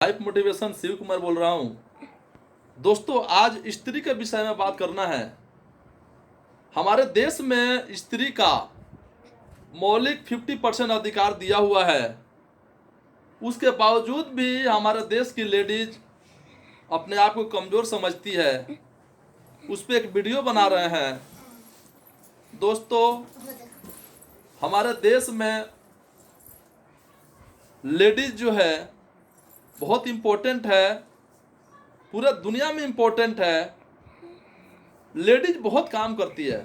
Life motivation Shiv Kumar बोल रहा हूँ। दोस्तों, आज स्त्री के विषय में बात करना है। हमारे देश में स्त्री का मौलिक 50% अधिकार दिया हुआ है। उसके बावजूद भी हमारे देश की लेडीज अपने आप को कमजोर समझती है। उस पर एक वीडियो बना रहे हैं। दोस्तों, हमारे देश में लेडीज जो है बहुत इम्पोर्टेंट है, पूरे दुनिया में इम्पोर्टेंट है। लेडीज बहुत काम करती है,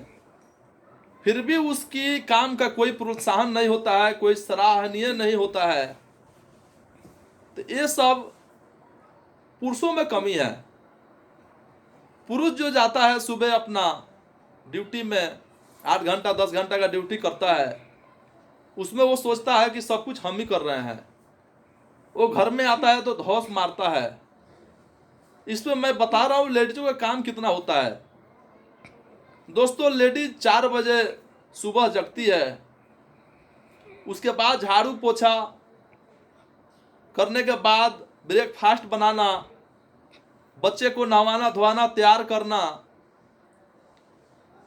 फिर भी उसकी काम का कोई प्रोत्साहन नहीं होता है, कोई सराहनीय नहीं होता है। तो ये सब पुरुषों में कमी है। पुरुष जो जाता है सुबह अपना ड्यूटी में 8 घंटा 10 घंटा का ड्यूटी करता है, उसमें वो सोचता है कि सब कुछ हम ही कर रहे हैं। वो घर में आता है तो धौंस मारता है। इसमें मैं बता रहा हूँ लेडीजों का काम कितना होता है। दोस्तों, लेडीज 4 बजे सुबह जगती है, उसके बाद झाड़ू पोछा करने के बाद ब्रेकफास्ट बनाना, बच्चे को नहवाना धोवाना तैयार करना,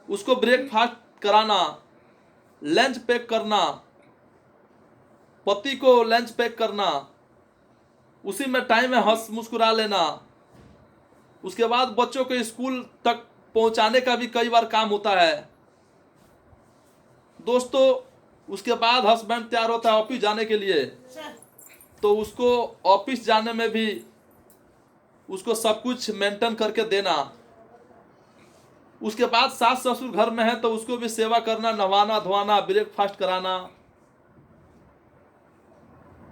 उसको ब्रेकफास्ट कराना, लंच पैक करना, पति को लंच पैक करना, उसी में टाइम में हंस मुस्कुरा लेना। उसके बाद बच्चों को स्कूल तक पहुंचाने का भी कई बार काम होता है। दोस्तों, उसके बाद हस्बैंड तैयार होता है ऑफिस जाने के लिए, तो उसको ऑफिस जाने में भी उसको सब कुछ मेंटेन करके देना। उसके बाद सास ससुर घर में है तो उसको भी सेवा करना, नहवाना धोवाना, ब्रेकफास्ट कराना।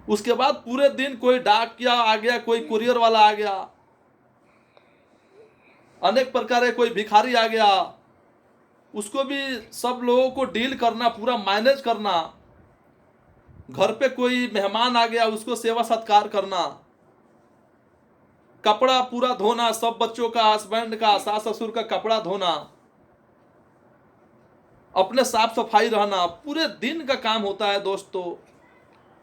उसके बाद पूरे दिन कोई डाकिया आ गया, कोई कुरियर वाला आ गया, अनेक प्रकार के कोई भिखारी आ गया, उसको भी सब लोगों को डील करना, पूरा मैनेज करना। घर पे कोई मेहमान आ गया, उसको सेवा सत्कार करना, कपड़ा पूरा धोना, सब बच्चों का, हस्बैंड का, सास ससुर का कपड़ा धोना, अपने साफ सफाई रहना, पूरे दिन का काम होता है दोस्तों।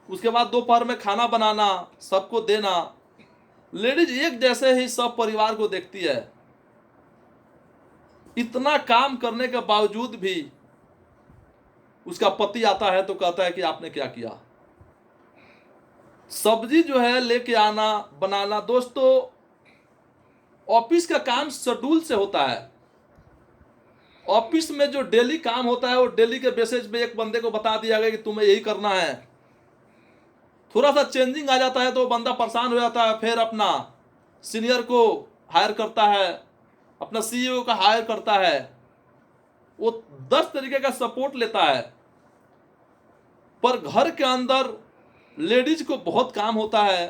उसके बाद दोपहर में खाना बनाना, सबको देना। लेडीज एक जैसे ही सब परिवार को देखती है। इतना काम करने के बावजूद भी उसका पति आता है तो कहता है कि आपने क्या किया। सब्जी जो है लेके आना, बनाना। दोस्तों, ऑफिस का काम शेड्यूल से होता है। ऑफिस में जो डेली काम होता है वो डेली के बेसिस पे एक बंदे को बता दिया गया कि तुम्हें यही करना है। थोड़ा सा चेंजिंग आ जाता है तो बंदा परेशान हो जाता है, फिर अपना सीनियर को हायर करता है, अपना सीईओ का हायर करता है। वो 10 तरीके का सपोर्ट लेता है। पर घर के अंदर लेडीज को बहुत काम होता है।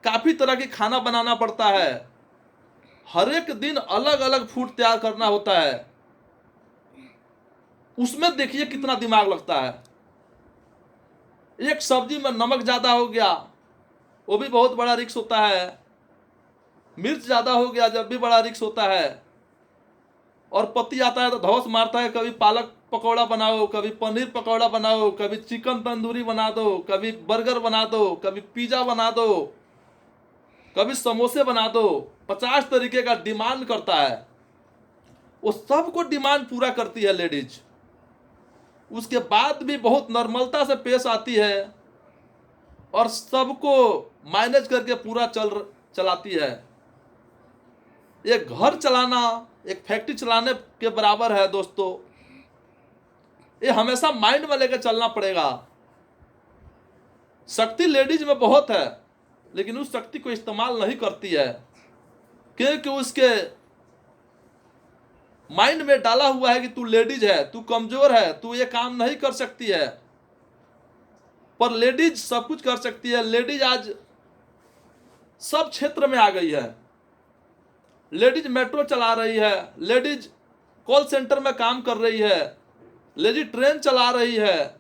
काफी तरह की खाना बनाना पड़ता है। हर एक दिन अलग अलग फूड तैयार करना होता है। उसमें देखिए कितना दिमाग लगता है। एक सब्जी में नमक ज्यादा हो गया, वो भी बहुत बड़ा रिस्क होता है। मिर्च ज्यादा हो गया, जब भी बड़ा रिस्क होता है। और पति आता है तो धौंस मारता है, कभी पालक पकौड़ा बनाओ, कभी पनीर पकौड़ा बनाओ, कभी चिकन तंदूरी बना दो, कभी बर्गर बना दो, कभी पिज्जा बना दो, कभी समोसे बना दो। 50 तरीके का डिमांड करता है। वो सबको डिमांड पूरा करती है लेडीज। उसके बाद भी बहुत नर्मलता से पेश आती है और सबको मैनेज करके पूरा चलाती है। एक घर चलाना एक फैक्ट्री चलाने के बराबर है दोस्तों। ये हमेशा माइंड में लेकर चलना पड़ेगा। शक्ति लेडीज में बहुत है, लेकिन उस शक्ति को इस्तेमाल नहीं करती है, क्योंकि उसके माइंड में डाला हुआ है कि तू लेडीज है, तू कमजोर है, तू ये काम नहीं कर सकती है। पर लेडीज सब कुछ कर सकती है। लेडीज आज सब क्षेत्र में आ गई है। लेडीज मेट्रो चला रही है, लेडीज कॉल सेंटर में काम कर रही है, लेडीज ट्रेन चला रही है,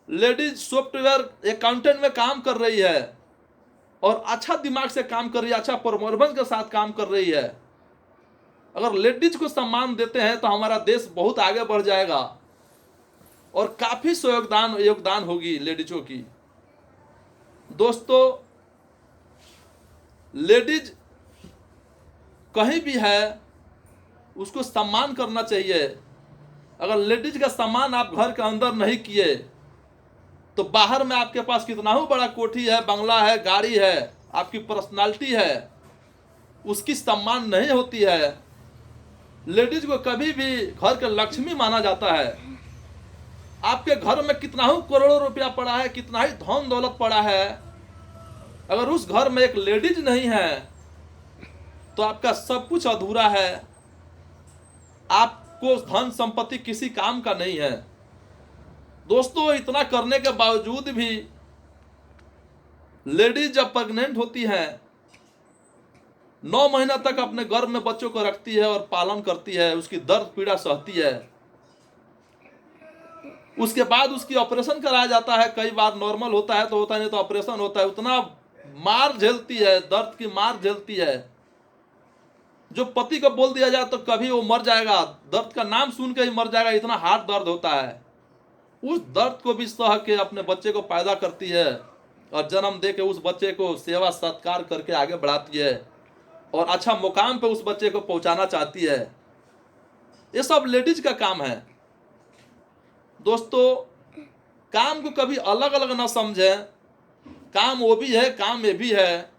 लेडीज सॉफ्टवेयर अकाउंटेंट में काम कर रही है और अच्छा दिमाग से काम कर रही है, अच्छा परफॉर्मेंस के साथ काम कर रही है। अगर लेडीज को सम्मान देते हैं तो हमारा देश बहुत आगे बढ़ जाएगा और काफी योगदान होगी लेडीजों की। दोस्तों, लेडीज कहीं भी है उसको सम्मान करना चाहिए। अगर लेडीज का सम्मान आप घर के अंदर नहीं किए तो बाहर में आपके पास कितना ही बड़ा कोठी है, बंगला है, गाड़ी है, आपकी पर्सनालिटी है, उसकी सम्मान नहीं होती है। लेडीज को कभी भी घर के लक्ष्मी माना जाता है। आपके घर में कितना ही करोड़ों रुपया पड़ा है, कितना ही धन दौलत पड़ा है, अगर उस घर में एक लेडीज नहीं है तो आपका सब कुछ अधूरा है। आपको धन संपत्ति किसी काम का नहीं है। दोस्तों, इतना करने के बावजूद भी लेडीज जब प्रेग्नेंट होती है, 9 महीना तक अपने गर्भ में बच्चों को रखती है और पालन करती है, उसकी दर्द पीड़ा सहती है। उसके बाद उसकी ऑपरेशन कराया जाता है। कई बार नॉर्मल होता है तो होता नहीं तो ऑपरेशन होता है। उतना मार झेलती है, दर्द की मार झेलती है। जो पति को बोल दिया जाए तो कभी वो मर जाएगा, दर्द का नाम सुन के ही मर जाएगा, इतना हार्ड दर्द होता है। उस दर्द को भी सह के अपने बच्चे को पैदा करती है और जन्म दे के उस बच्चे को सेवा सत्कार करके आगे बढ़ाती है और अच्छा मुकाम पे उस बच्चे को पहुंचाना चाहती है। ये सब लेडीज का काम है। दोस्तों, काम को कभी अलग अलग ना समझें। काम वो भी है, काम ये भी है।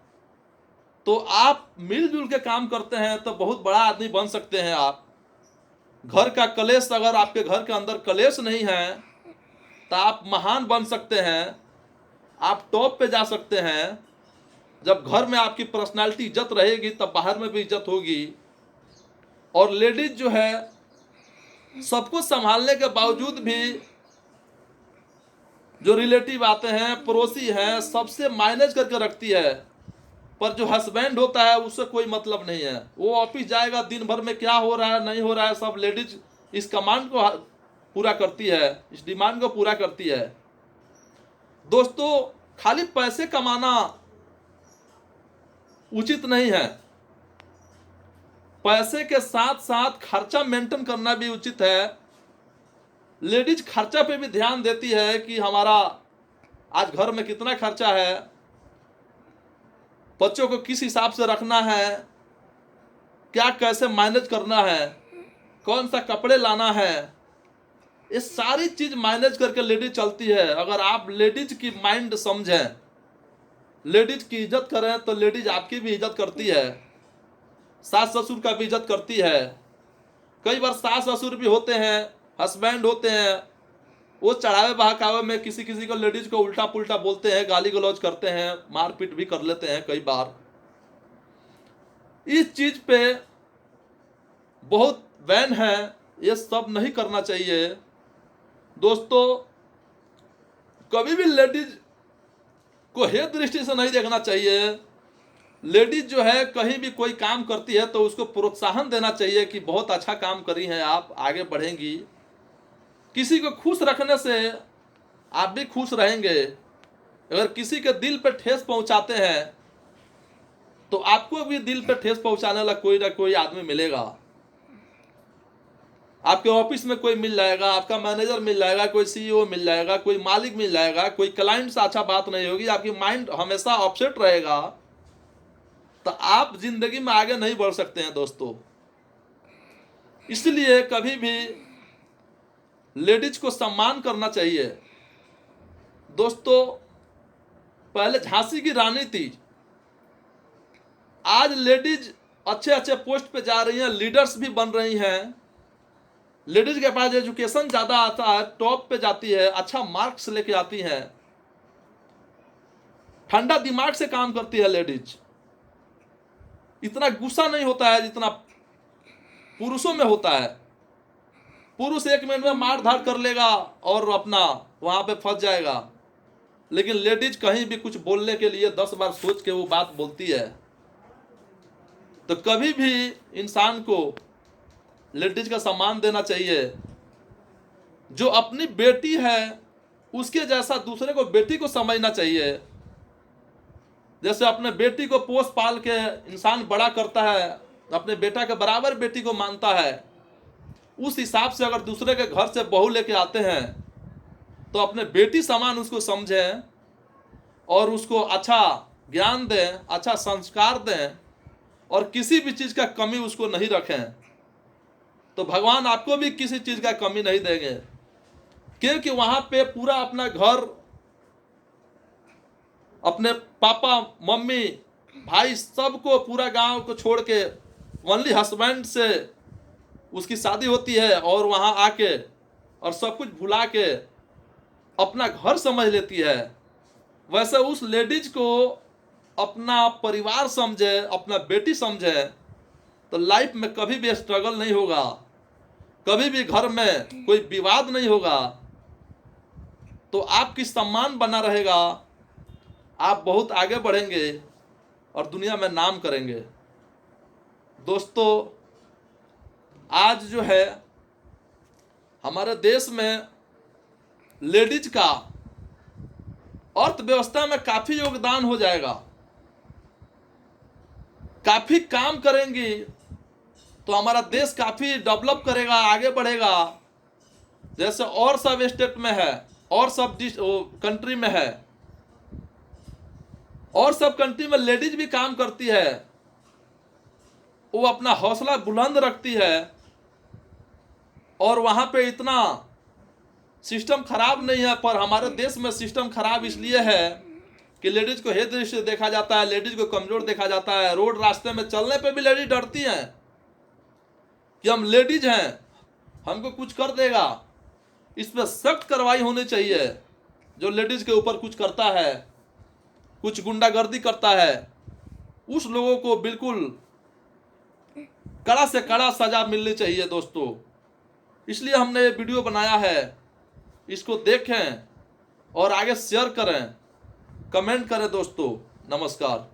तो आप मिलजुल के काम करते हैं तो बहुत बड़ा आदमी बन सकते हैं आप। घर का कलेश, अगर आपके घर के अंदर कलेश नहीं है तो आप महान बन सकते हैं, आप टॉप पे जा सकते हैं। जब घर में आपकी पर्सनालिटी इज्जत रहेगी तब बाहर में भी इज्जत होगी। और लेडीज जो है सबको संभालने के बावजूद भी जो रिलेटिव आते हैं, पड़ोसी हैं, सबसे मैनेज करके रखती है। पर जो हस्बैंड होता है उससे कोई मतलब नहीं है। वो ऑफिस जाएगा, दिन भर में क्या हो रहा है नहीं हो रहा है सब लेडीज इस कमांड को पूरा करती है, इस डिमांड को पूरा करती है। दोस्तों, खाली पैसे कमाना उचित नहीं है, पैसे के साथ साथ खर्चा मेंटेन करना भी उचित है। लेडीज खर्चा पे भी ध्यान देती है कि हमारा आज घर में कितना खर्चा है, बच्चों को किस हिसाब से रखना है, क्या कैसे मैनेज करना है, कौन सा कपड़े लाना है, ये सारी चीज मैनेज करके लेडीज चलती है। अगर आप लेडीज की माइंड समझें, लेडीज की इज्जत करें तो लेडीज आपकी भी इज्जत करती है, सास ससुर का भी इज्जत करती है। कई बार सास ससुर भी होते हैं, हस्बैंड होते हैं, वो चढ़ावे बहकावे में किसी किसी को लेडीज को उल्टा पुल्टा बोलते हैं, गाली गलौज करते हैं, मारपीट भी कर लेते हैं कई बार। इस चीज पे बहुत बैन है, ये सब नहीं करना चाहिए। दोस्तों, कभी भी लेडीज को हे दृष्टि से नहीं देखना चाहिए। लेडीज जो है कहीं भी कोई काम करती है तो उसको प्रोत्साहन देना चाहिए कि बहुत अच्छा काम करी हैं आप, आगे बढ़ेंगी। किसी को खुश रखने से आप भी खुश रहेंगे। अगर किसी के दिल पे ठेस पहुंचाते हैं तो आपको भी दिल पे ठेस पहुंचाने वाला कोई ना कोई आदमी मिलेगा। आपके ऑफिस में कोई मिल जाएगा, आपका मैनेजर मिल जाएगा, कोई सीईओ मिल जाएगा, कोई मालिक मिल जाएगा, कोई क्लाइंट से अच्छा बात नहीं होगी, आपकी माइंड हमेशा अपसेट रहेगा, तो आप जिंदगी में आगे नहीं बढ़ सकते हैं दोस्तों। इसलिए कभी भी लेडीज को सम्मान करना चाहिए। दोस्तों, पहले झांसी की रानी थी, आज लेडीज अच्छे अच्छे पोस्ट पे जा रही हैं, लीडर्स भी बन रही हैं। लेडीज के पास एजुकेशन ज्यादा आता है, टॉप पे जाती है, अच्छा मार्क्स लेके आती हैं, ठंडा दिमाग से काम करती है लेडीज। इतना गुस्सा नहीं होता है जितना पुरुषों में होता है। पुरुष 1 मिनट में मार धाड़ कर लेगा और अपना वहां पे फंस जाएगा, लेकिन लेडीज कहीं भी कुछ बोलने के लिए 10 बार सोच के वो बात बोलती है। तो कभी भी इंसान को लेडीज का सम्मान देना चाहिए। जो अपनी बेटी है उसके जैसा दूसरे को बेटी को समझना चाहिए। जैसे अपने बेटी को पोस पाल के इंसान बड़ा करता है, अपने बेटा के बराबर बेटी को मानता है, उस हिसाब से अगर दूसरे के घर से बहू लेके आते हैं तो अपने बेटी समान उसको समझें और उसको अच्छा ज्ञान दें, अच्छा संस्कार दें और किसी भी चीज़ का कमी उसको नहीं रखें, तो भगवान आपको भी किसी चीज़ का कमी नहीं देंगे। क्योंकि वहाँ पे पूरा अपना घर, अपने पापा मम्मी भाई सबको, पूरा गांव को छोड़ के ओनली हस्बैंड से उसकी शादी होती है और वहाँ आके और सब कुछ भुला के अपना घर समझ लेती है। वैसे उस लेडीज को अपना परिवार समझे, अपना बेटी समझे, तो लाइफ में कभी भी स्ट्रगल नहीं होगा, कभी भी घर में कोई विवाद नहीं होगा, तो आपकी सम्मान बना रहेगा, आप बहुत आगे बढ़ेंगे और दुनिया में नाम करेंगे। दोस्तों, आज जो है हमारे देश में लेडीज का अर्थव्यवस्था में काफी योगदान हो जाएगा, काफी काम करेंगी तो हमारा देश काफी डेवलप करेगा, आगे बढ़ेगा। जैसे और सब स्टेट में है और सब कंट्री में है, और सब कंट्री में लेडीज भी काम करती है, वो अपना हौसला बुलंद रखती है और वहां पे इतना सिस्टम खराब नहीं है। पर हमारे देश में सिस्टम खराब इसलिए है कि लेडीज को हे दृष्टि से देखा जाता है, लेडीज को कमजोर देखा जाता है। रोड रास्ते में चलने पे भी लेडीज डरती हैं कि हम लेडीज हैं, हमको कुछ कर देगा। इस पर सख्त कार्रवाई होनी चाहिए। जो लेडीज के ऊपर कुछ करता है, कुछ गुंडागर्दी करता है, उस लोगों को बिल्कुल कड़ा से कड़ा सजा मिलनी चाहिए दोस्तों। इसलिए हमने ये वीडियो बनाया है, इसको देखें और आगे शेयर करें, कमेंट करें दोस्तों। नमस्कार।